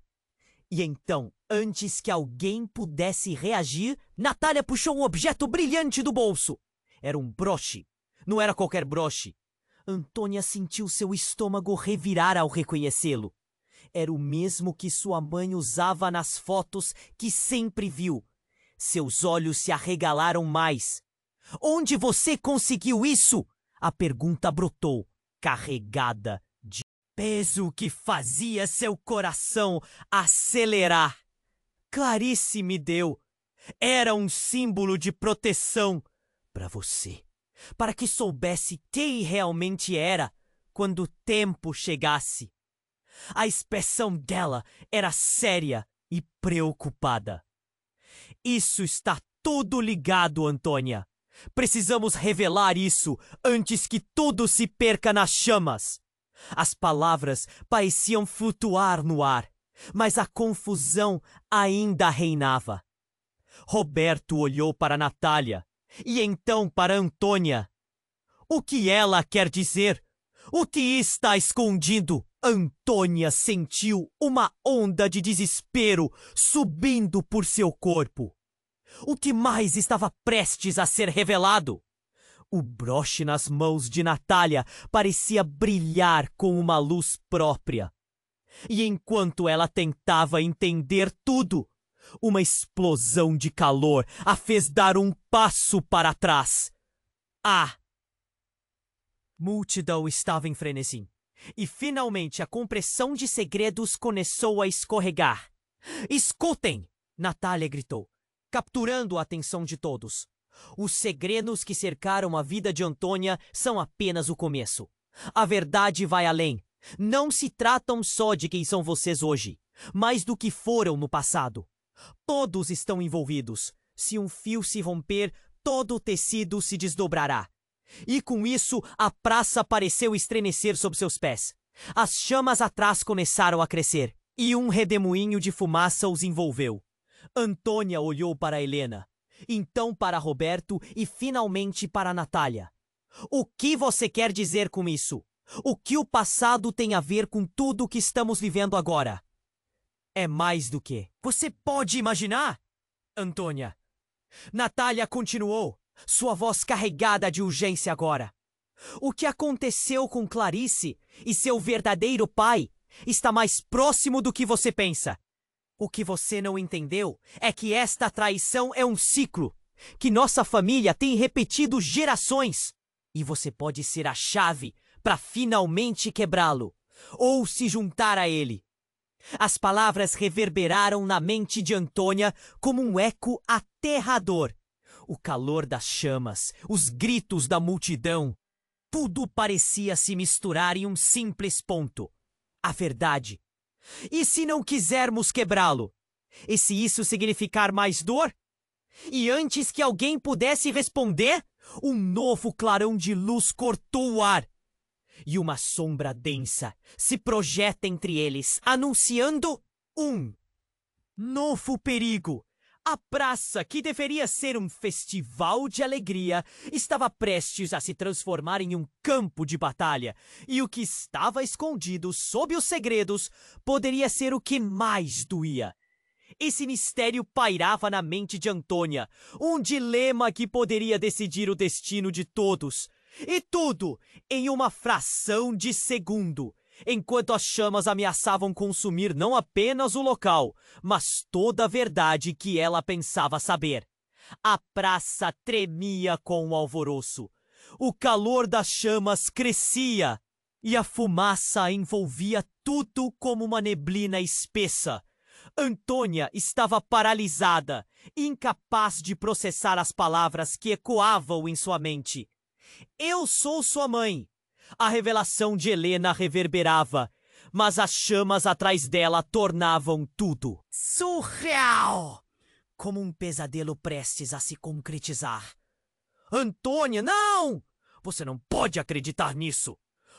E então, antes que alguém pudesse reagir, Natália puxou um objeto brilhante do bolso. Era um broche. Não era qualquer broche. Antônia sentiu seu estômago revirar ao reconhecê-lo. Era o mesmo que sua mãe usava nas fotos que sempre viu. Seus olhos se arregalaram mais. Onde você conseguiu isso? A pergunta brotou, carregada de peso que fazia seu coração acelerar. Clarice me deu. Era um símbolo de proteção para você, para que soubesse quem realmente era quando o tempo chegasse. A expressão dela era séria e preocupada. Isso está tudo ligado, Antônia. Precisamos revelar isso antes que tudo se perca nas chamas. As palavras pareciam flutuar no ar, mas a confusão ainda reinava. Roberto olhou para Natália e então para Antônia. O que ela quer dizer? O que está escondido? Antônia sentiu uma onda de desespero subindo por seu corpo. O que mais estava prestes a ser revelado? O broche nas mãos de Natália parecia brilhar com uma luz própria. E enquanto ela tentava entender tudo, uma explosão de calor a fez dar um passo para trás. A multidão estava em frenesi. E finalmente a compressão de segredos começou a escorregar. Escutem! Natália gritou, capturando a atenção de todos. Os segredos que cercaram a vida de Antônia são apenas o começo. A verdade vai além. Não se tratam só de quem são vocês hoje, mas do que foram no passado. Todos estão envolvidos. Se um fio se romper, todo o tecido se desdobrará. E com isso, a praça pareceu estremecer sob seus pés. As chamas atrás começaram a crescer, e um redemoinho de fumaça os envolveu. Antônia olhou para Helena, então para Roberto e finalmente para Natália. O que você quer dizer com isso? O que o passado tem a ver com tudo o que estamos vivendo agora? É mais do que você pode imaginar, Antônia. Natália continuou, sua voz carregada de urgência agora. O que aconteceu com Clarice e seu verdadeiro pai está mais próximo do que você pensa. O que você não entendeu é que esta traição é um ciclo, que nossa família tem repetido gerações. E você pode ser a chave para finalmente quebrá-lo, ou se juntar a ele. As palavras reverberaram na mente de Antônia como um eco aterrador. O calor das chamas, os gritos da multidão, tudo parecia se misturar em um simples ponto. A verdade. E se não quisermos quebrá-lo? E se isso significar mais dor? E antes que alguém pudesse responder, Um novo clarão de luz cortou o ar. E uma sombra densa se projeta entre eles, anunciando um novo perigo. A praça, que deveria ser um festival de alegria, estava prestes a se transformar em um campo de batalha. E o que estava escondido sob os segredos poderia ser o que mais doía. Esse mistério pairava na mente de Antônia, um dilema que poderia decidir o destino de todos. E tudo em uma fração de segundo, enquanto as chamas ameaçavam consumir não apenas o local, mas toda a verdade que ela pensava saber. A praça tremia com o alvoroço. O calor das chamas crescia e a fumaça envolvia tudo como uma neblina espessa. Antônia estava paralisada, incapaz de processar as palavras que ecoavam em sua mente. Eu sou sua mãe. A revelação de Helena reverberava, mas as chamas atrás dela tornavam tudo surreal, como um pesadelo prestes a se concretizar. Antônia, não! Você não pode acreditar nisso!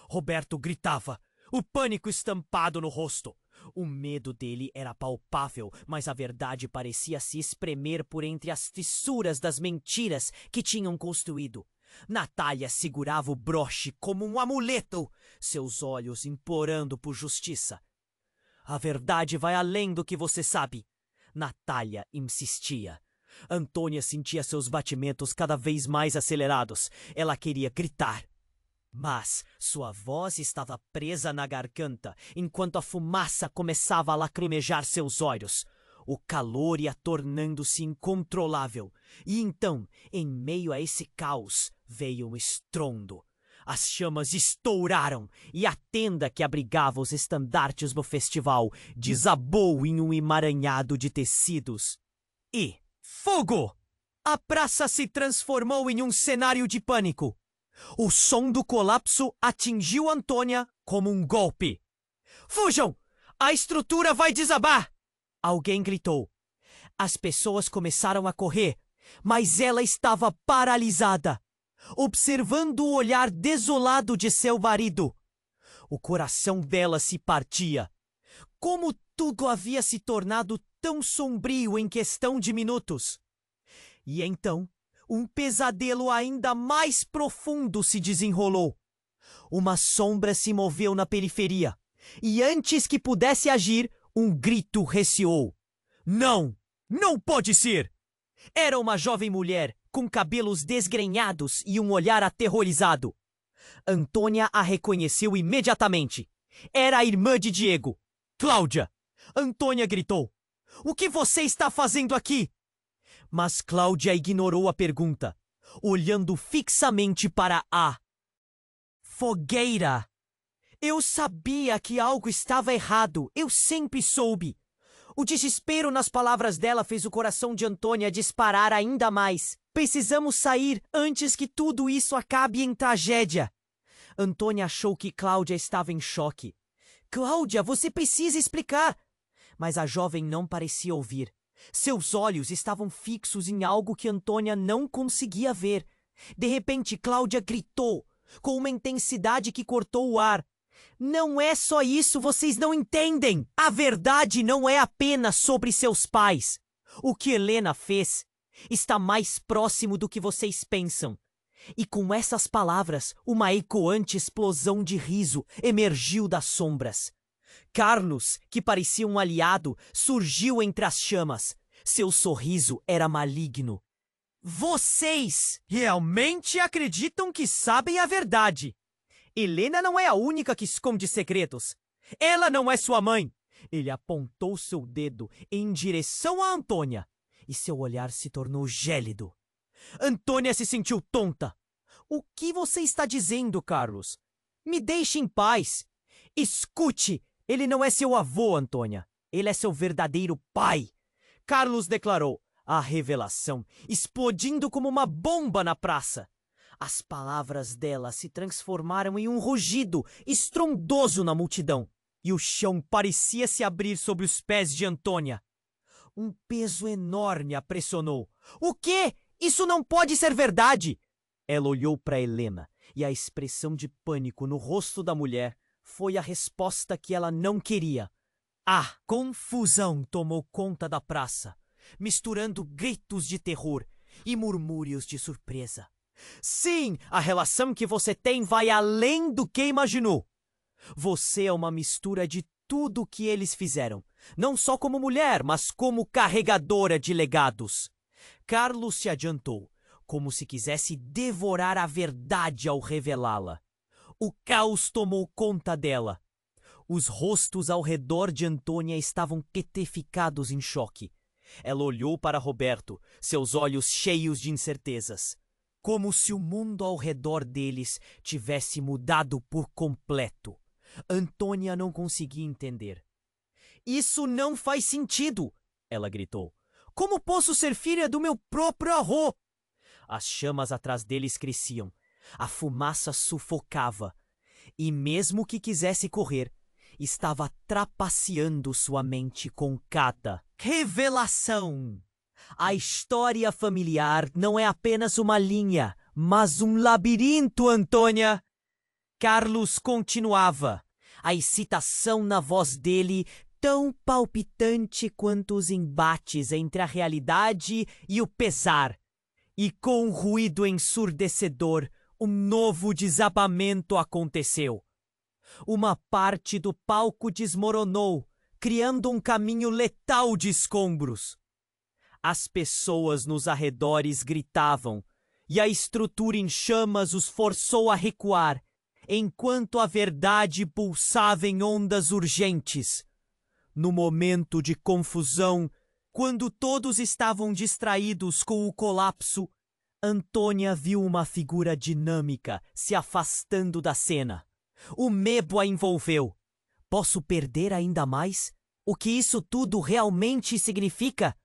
Roberto gritava, o pânico estampado no rosto. O medo dele era palpável, mas a verdade parecia se espremer por entre as fissuras das mentiras que tinham construído. Natália segurava o broche como um amuleto, seus olhos implorando por justiça. A verdade vai além do que você sabe. Natália insistia. Antônia sentia seus batimentos cada vez mais acelerados. Ela queria gritar. Mas sua voz estava presa na garganta, enquanto a fumaça começava a lacrimejar seus olhos. O calor ia tornando-se incontrolável. E então, em meio a esse caos, veio um estrondo. As chamas estouraram e a tenda que abrigava os estandartes do festival desabou em um emaranhado de tecidos. E fogo! A praça se transformou em um cenário de pânico. O som do colapso atingiu Antônia como um golpe. Fujam! A estrutura vai desabar! Alguém gritou. As pessoas começaram a correr, mas ela estava paralisada, observando o olhar desolado de seu marido. O coração dela se partia. Como tudo havia se tornado tão sombrio em questão de minutos. E então, um pesadelo ainda mais profundo se desenrolou. Uma sombra se moveu na periferia, e antes que pudesse agir, um grito ressoou. Não! Não pode ser! Era uma jovem mulher, com cabelos desgrenhados e um olhar aterrorizado. Antônia a reconheceu imediatamente. Era a irmã de Diego, Cláudia. Antônia gritou. O que você está fazendo aqui? Mas Cláudia ignorou a pergunta, olhando fixamente para a fogueira. Eu sabia que algo estava errado. Eu sempre soube. O desespero nas palavras dela fez o coração de Antônia disparar ainda mais. Precisamos sair antes que tudo isso acabe em tragédia. Antônia achou que Cláudia estava em choque. Cláudia, você precisa explicar. Mas a jovem não parecia ouvir. Seus olhos estavam fixos em algo que Antônia não conseguia ver. De repente, Cláudia gritou, com uma intensidade que cortou o ar. Não é só isso, vocês não entendem! A verdade não é apenas sobre seus pais. O que Helena fez está mais próximo do que vocês pensam. E com essas palavras, uma ecoante explosão de riso emergiu das sombras. Carlos, que parecia um aliado, surgiu entre as chamas. Seu sorriso era maligno. Vocês realmente acreditam que sabem a verdade? Helena não é a única que esconde segredos. Ela não é sua mãe. Ele apontou seu dedo em direção a Antônia e seu olhar se tornou gélido. Antônia se sentiu tonta. O que você está dizendo, Carlos? Me deixe em paz. Escute, ele não é seu avô, Antônia. Ele é seu verdadeiro pai. Carlos declarou, a revelação explodindo como uma bomba na praça. As palavras dela se transformaram em um rugido estrondoso na multidão, e o chão parecia se abrir sobre os pés de Antônia. Um peso enorme a pressionou. O quê? Isso não pode ser verdade! Ela olhou para Helena e a expressão de pânico no rosto da mulher foi a resposta que ela não queria. A confusão tomou conta da praça, misturando gritos de terror e murmúrios de surpresa. Sim, a relação que você tem vai além do que imaginou. Você é uma mistura de tudo o que eles fizeram, não só como mulher, mas como carregadora de legados. Carlos se adiantou, como se quisesse devorar a verdade ao revelá-la. O caos tomou conta dela. Os rostos ao redor de Antônia estavam petrificados em choque. Ela olhou para Roberto, seus olhos cheios de incertezas, como se o mundo ao redor deles tivesse mudado por completo. Antônia não conseguia entender. Isso não faz sentido, ela gritou. Como posso ser filha do meu próprio avô? As chamas atrás deles cresciam. A fumaça sufocava. E mesmo que quisesse correr, estava trapaceando sua mente com cada revelação. A história familiar não é apenas uma linha, mas um labirinto, Antônia. Carlos continuava, a excitação na voz dele tão palpitante quanto os embates entre a realidade e o pesar. E com um ruído ensurdecedor, um novo desabamento aconteceu. Uma parte do palco desmoronou, criando um caminho letal de escombros. As pessoas nos arredores gritavam, e a estrutura em chamas os forçou a recuar, enquanto a verdade pulsava em ondas urgentes. No momento de confusão, quando todos estavam distraídos com o colapso, Antônia viu uma figura dinâmica se afastando da cena. O medo a envolveu. Posso perder ainda mais? O que isso tudo realmente significa?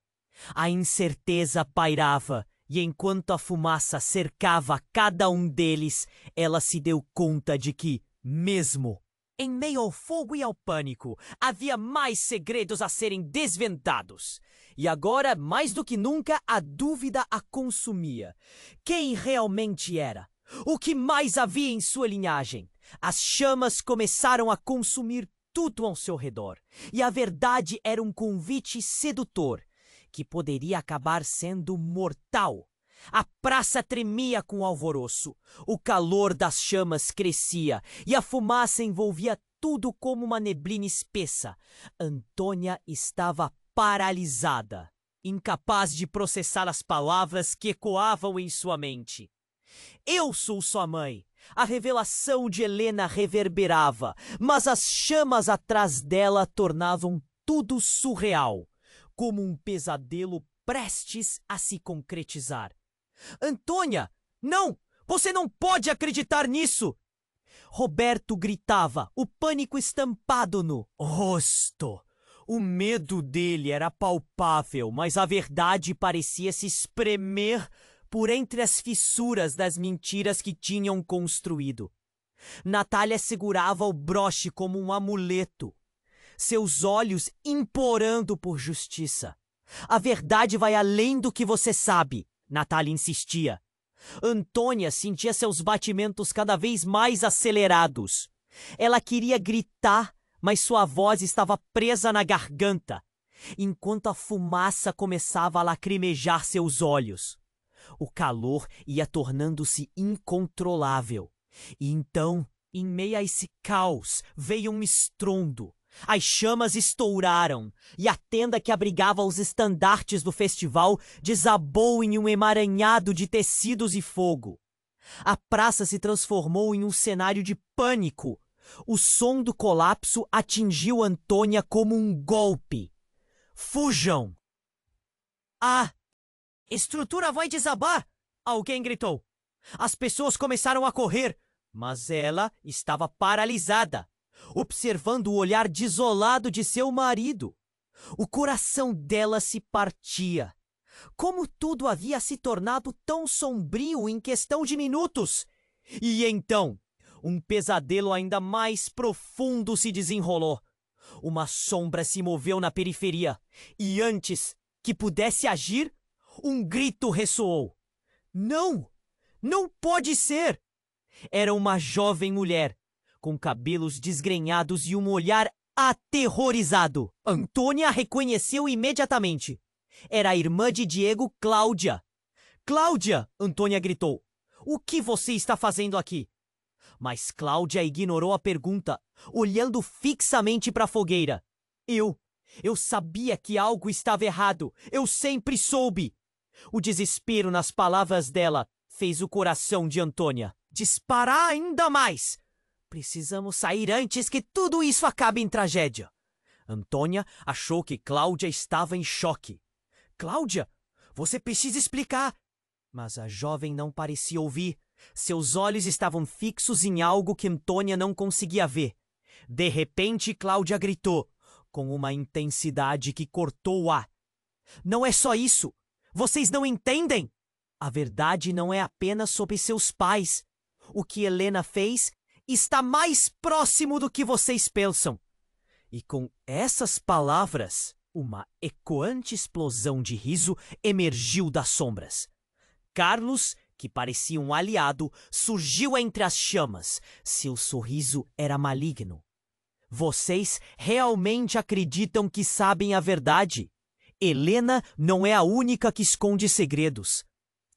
A incerteza pairava, e enquanto a fumaça cercava cada um deles, ela se deu conta de que, mesmo em meio ao fogo e ao pânico, havia mais segredos a serem desvendados. E agora, mais do que nunca, a dúvida a consumia. Quem realmente era? O que mais havia em sua linhagem? As chamas começaram a consumir tudo ao seu redor. E a verdade era um convite sedutor, que poderia acabar sendo mortal. A praça tremia com o alvoroço. O calor das chamas crescia e a fumaça envolvia tudo como uma neblina espessa. Antônia estava paralisada, incapaz de processar as palavras que ecoavam em sua mente. Eu sou sua mãe. A revelação de Helena reverberava, mas as chamas atrás dela tornavam tudo surreal, como um pesadelo prestes a se concretizar. Antônia, não! Você não pode acreditar nisso! Roberto gritava, o pânico estampado no rosto. O medo dele era palpável, mas a verdade parecia se espremer por entre as fissuras das mentiras que tinham construído. Natália segurava o broche como um amuleto, seus olhos implorando por justiça. A verdade vai além do que você sabe, Natália insistia. Antônia sentia seus batimentos cada vez mais acelerados. Ela queria gritar, mas sua voz estava presa na garganta, enquanto a fumaça começava a lacrimejar seus olhos. O calor ia tornando-se incontrolável. E então, em meio a esse caos, veio um estrondo. As chamas estouraram, e a tenda que abrigava os estandartes do festival desabou em um emaranhado de tecidos e fogo. A praça se transformou em um cenário de pânico. O som do colapso atingiu Antônia como um golpe. Fujam! A estrutura vai desabar! Alguém gritou. As pessoas começaram a correr, mas ela estava paralisada, observando o olhar desolado de seu marido. O coração dela se partia. Como tudo havia se tornado tão sombrio em questão de minutos? E então, um pesadelo ainda mais profundo se desenrolou. Uma sombra se moveu na periferia, e antes que pudesse agir, um grito ressoou. Não! Não pode ser! Era uma jovem mulher, com cabelos desgrenhados e um olhar aterrorizado. Antônia a reconheceu imediatamente. Era a irmã de Diego, Cláudia. Cláudia! Antônia gritou. O que você está fazendo aqui? Mas Cláudia ignorou a pergunta, olhando fixamente para a fogueira. Eu sabia que algo estava errado. Eu sempre soube. O desespero nas palavras dela fez o coração de Antônia disparar ainda mais. Precisamos sair antes que tudo isso acabe em tragédia. Antônia achou que Cláudia estava em choque. Cláudia, você precisa explicar. Mas a jovem não parecia ouvir. Seus olhos estavam fixos em algo que Antônia não conseguia ver. De repente, Cláudia gritou, com uma intensidade que cortou o ar. Não é só isso. Vocês não entendem? A verdade não é apenas sobre seus pais. O que Helena fez está mais próximo do que vocês pensam. E com essas palavras, uma ecoante explosão de riso emergiu das sombras. Carlos, que parecia um aliado, surgiu entre as chamas. Seu sorriso era maligno. Vocês realmente acreditam que sabem a verdade? Helena não é a única que esconde segredos.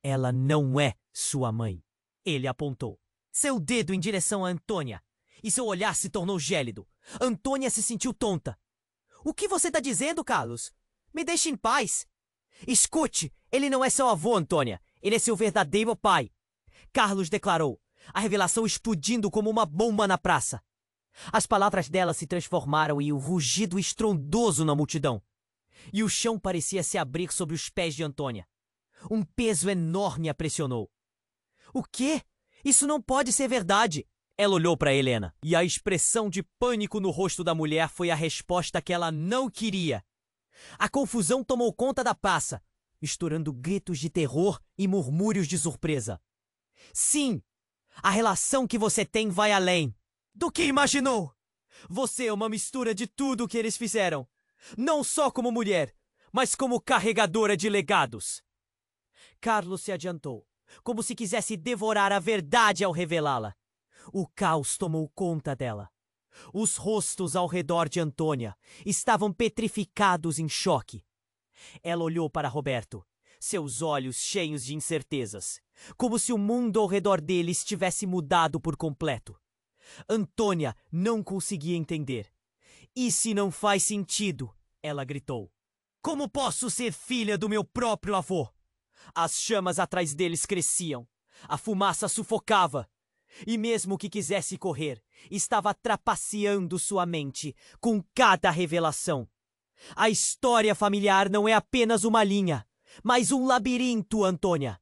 Ela não é sua mãe. Ele apontou seu dedo em direção a Antônia, e seu olhar se tornou gélido. Antônia se sentiu tonta. O que você está dizendo, Carlos? Me deixe em paz. Escute, ele não é seu avô, Antônia. Ele é seu verdadeiro pai. Carlos declarou, a revelação explodindo como uma bomba na praça. As palavras dela se transformaram em um rugido estrondoso na multidão. E o chão parecia se abrir sobre os pés de Antônia. Um peso enorme a pressionou. O quê? Isso não pode ser verdade. Ela olhou para Helena, e a expressão de pânico no rosto da mulher foi a resposta que ela não queria. A confusão tomou conta da praça, misturando gritos de terror e murmúrios de surpresa. Sim, a relação que você tem vai além do que imaginou. Você é uma mistura de tudo o que eles fizeram, não só como mulher, mas como carregadora de legados. Carlos se adiantou, como se quisesse devorar a verdade ao revelá-la. O caos tomou conta dela. Os rostos ao redor de Antônia estavam petrificados em choque. Ela olhou para Roberto, seus olhos cheios de incertezas, como se o mundo ao redor dele estivesse mudado por completo. Antônia não conseguia entender. E se não faz sentido, ela gritou. Como posso ser filha do meu próprio avô? As chamas atrás deles cresciam. A fumaça sufocava. E mesmo que quisesse correr, estava trapaceando sua mente com cada revelação. A história familiar não é apenas uma linha, mas um labirinto, Antônia.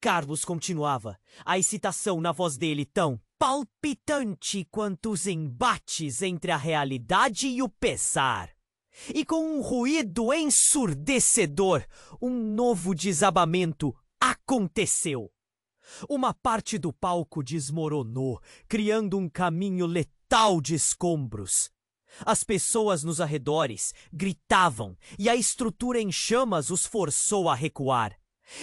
Carlos continuava, a excitação na voz dele tão palpitante quanto os embates entre a realidade e o pesar. E com um ruído ensurdecedor, um novo desabamento aconteceu. Uma parte do palco desmoronou, criando um caminho letal de escombros. As pessoas nos arredores gritavam e a estrutura em chamas os forçou a recuar,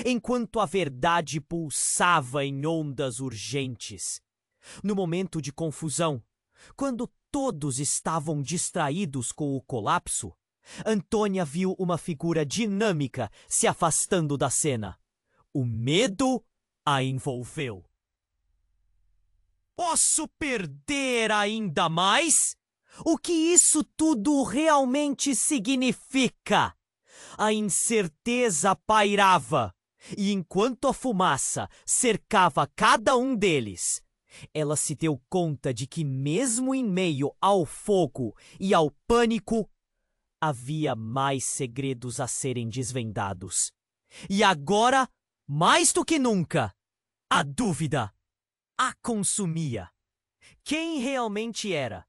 enquanto a verdade pulsava em ondas urgentes. No momento de confusão, quando todos estavam distraídos com o colapso, Antônia viu uma figura dinâmica se afastando da cena. O medo a envolveu. Posso perder ainda mais? O que isso tudo realmente significa? A incerteza pairava, e enquanto a fumaça cercava cada um deles, ela se deu conta de que mesmo em meio ao fogo e ao pânico, havia mais segredos a serem desvendados. E agora, mais do que nunca, a dúvida a consumia. Quem realmente era?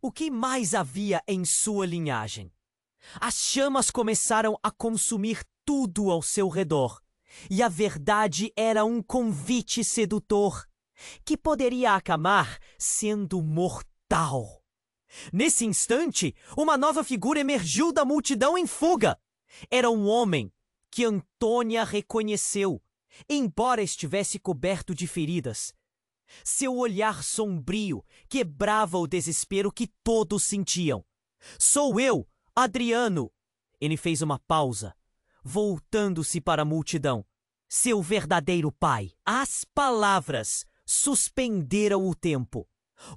O que mais havia em sua linhagem? As chamas começaram a consumir tudo ao seu redor, e a verdade era um convite sedutor, que poderia acabar sendo mortal. Nesse instante, uma nova figura emergiu da multidão em fuga. Era um homem que Antônia reconheceu. embora estivesse coberto de feridas. Seu olhar sombrio quebrava o desespero que todos sentiam. Sou eu, Adriano! Ele fez uma pausa, voltando-se para a multidão. Seu verdadeiro pai. As palavras suspenderam o tempo.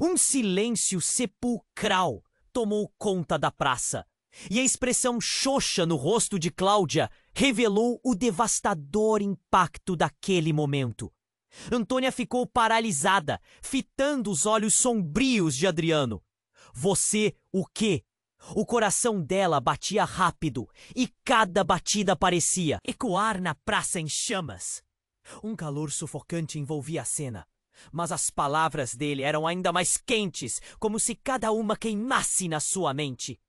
Um silêncio sepulcral tomou conta da praça. E a expressão xoxa no rosto de Cláudia revelou o devastador impacto daquele momento. Antônia ficou paralisada, fitando os olhos sombrios de Adriano. Você, o quê? O coração dela batia rápido e cada batida parecia ecoar na praça em chamas. Um calor sufocante envolvia a cena, mas as palavras dele eram ainda mais quentes, como se cada uma queimasse na sua mente.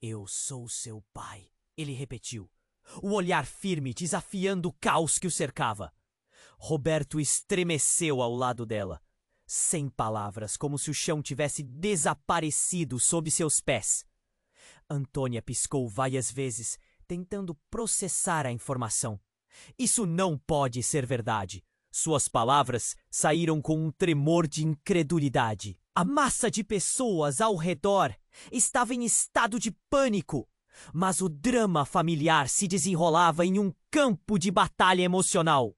Eu sou seu pai, ele repetiu, o olhar firme desafiando o caos que o cercava. Roberto estremeceu ao lado dela, sem palavras, como se o chão tivesse desaparecido sob seus pés. Antônia piscou várias vezes, tentando processar a informação. Isso não pode ser verdade. Suas palavras saíram com um tremor de incredulidade. A massa de pessoas ao redor estava em estado de pânico, mas o drama familiar se desenrolava em um campo de batalha emocional.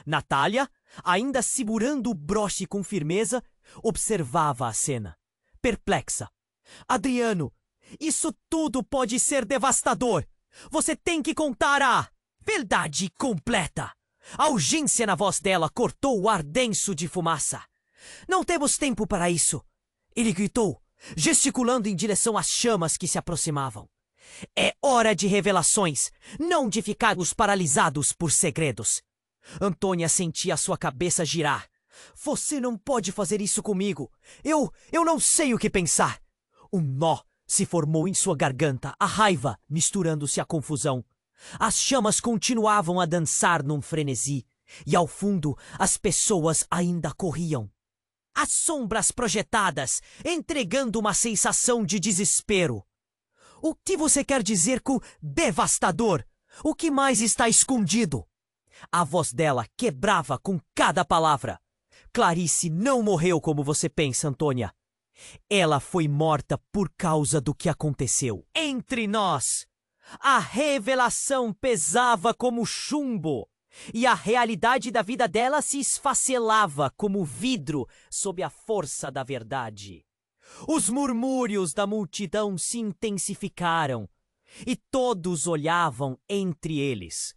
Natália, ainda segurando o broche com firmeza, observava a cena, perplexa. Adriano, isso tudo pode ser devastador. Você tem que contar a verdade completa. A urgência na voz dela cortou o ar denso de fumaça. Não temos tempo para isso, ele gritou, gesticulando em direção às chamas que se aproximavam. É hora de revelações, não de ficarmos paralisados por segredos. Antônia sentia sua cabeça girar. Você não pode fazer isso comigo. Eu não sei o que pensar. Um nó se formou em sua garganta, a raiva misturando-se à confusão. As chamas continuavam a dançar num frenesi, e ao fundo as pessoas ainda corriam. As sombras projetadas, entregando uma sensação de desespero. O que você quer dizer com devastador? O que mais está escondido? A voz dela quebrava com cada palavra. Clarice não morreu como você pensa, Antônia. Ela foi morta por causa do que aconteceu. Entre nós, a revelação pesava como chumbo e a realidade da vida dela se esfacelava como vidro sob a força da verdade. Os murmúrios da multidão se intensificaram e todos olhavam entre eles.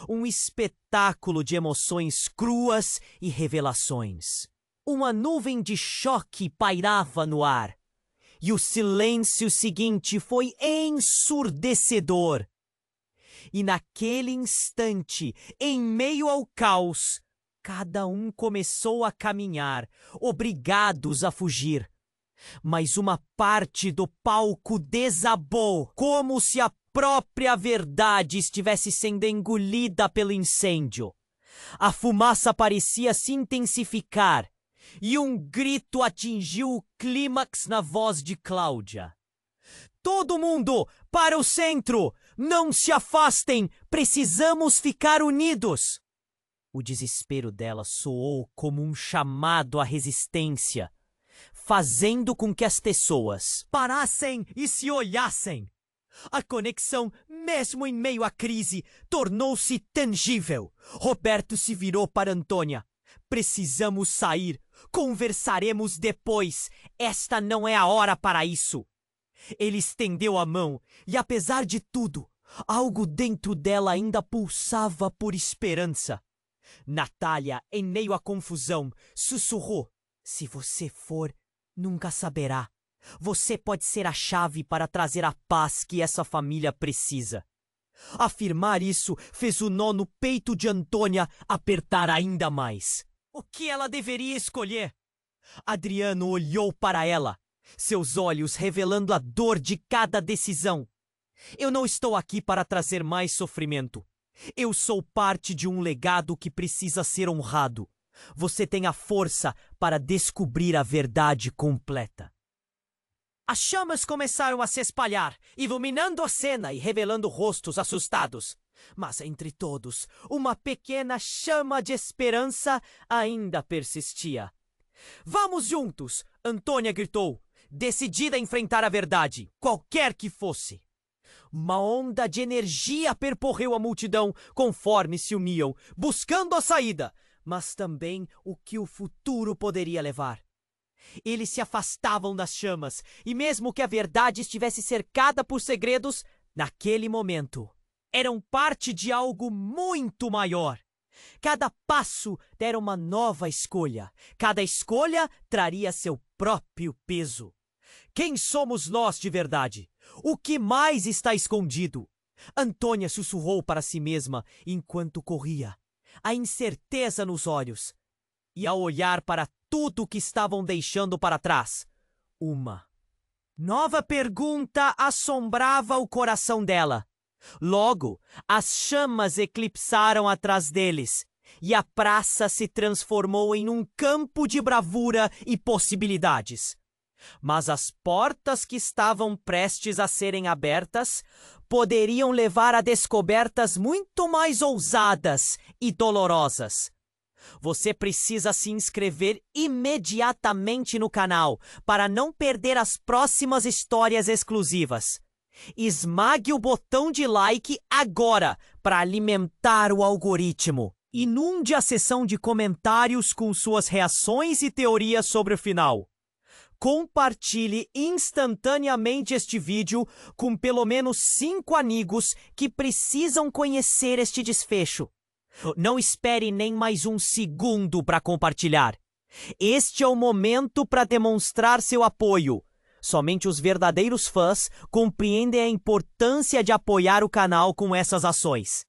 Um espetáculo de emoções cruas e revelações. Uma nuvem de choque pairava no ar. E o silêncio seguinte foi ensurdecedor. E naquele instante, em meio ao caos, cada um começou a caminhar, obrigados a fugir. Mas uma parte do palco desabou, como se a própria verdade estivesse sendo engolida pelo incêndio. A fumaça parecia se intensificar, e um grito atingiu o clímax na voz de Cláudia. Todo mundo, para o centro! Não se afastem! Precisamos ficar unidos! O desespero dela soou como um chamado à resistência, fazendo com que as pessoas parassem e se olhassem. A conexão, mesmo em meio à crise, tornou-se tangível. Roberto se virou para Antônia. Precisamos sair. Conversaremos depois. Esta não é a hora para isso. Ele estendeu a mão e, apesar de tudo, algo dentro dela ainda pulsava por esperança. Natália, em meio à confusão, sussurrou: se você for, nunca saberá. Você pode ser a chave para trazer a paz que essa família precisa. Afirmar isso fez o nó no peito de Antônia apertar ainda mais. O que ela deveria escolher? Adriano olhou para ela, seus olhos revelando a dor de cada decisão. Eu não estou aqui para trazer mais sofrimento. Eu sou parte de um legado que precisa ser honrado. Você tem a força para descobrir a verdade completa. As chamas começaram a se espalhar, iluminando a cena e revelando rostos assustados. Mas entre todos, uma pequena chama de esperança ainda persistia. Vamos juntos! Antônia gritou, decidida a enfrentar a verdade, qualquer que fosse. Uma onda de energia percorreu a multidão conforme se uniam, buscando a saída, mas também o que o futuro poderia levar. Eles se afastavam das chamas, e mesmo que a verdade estivesse cercada por segredos, naquele momento, eram parte de algo muito maior. Cada passo era uma nova escolha. Cada escolha traria seu próprio peso. Quem somos nós de verdade? O que mais está escondido? Antônia sussurrou para si mesma enquanto corria, a incerteza nos olhos, e ao olhar para tudo que estavam deixando para trás, uma nova pergunta assombrava o coração dela. Logo, as chamas eclipsaram atrás deles, e a praça se transformou em um campo de bravura e possibilidades. Mas as portas que estavam prestes a serem abertas poderiam levar a descobertas muito mais ousadas e dolorosas. Você precisa se inscrever imediatamente no canal para não perder as próximas histórias exclusivas. Esmague o botão de like agora para alimentar o algoritmo. Inunde a seção de comentários com suas reações e teorias sobre o final. Compartilhe instantaneamente este vídeo com pelo menos 5 amigos que precisam conhecer este desfecho. Não espere nem mais um segundo para compartilhar. Este é o momento para demonstrar seu apoio. Somente os verdadeiros fãs compreendem a importância de apoiar o canal com essas ações.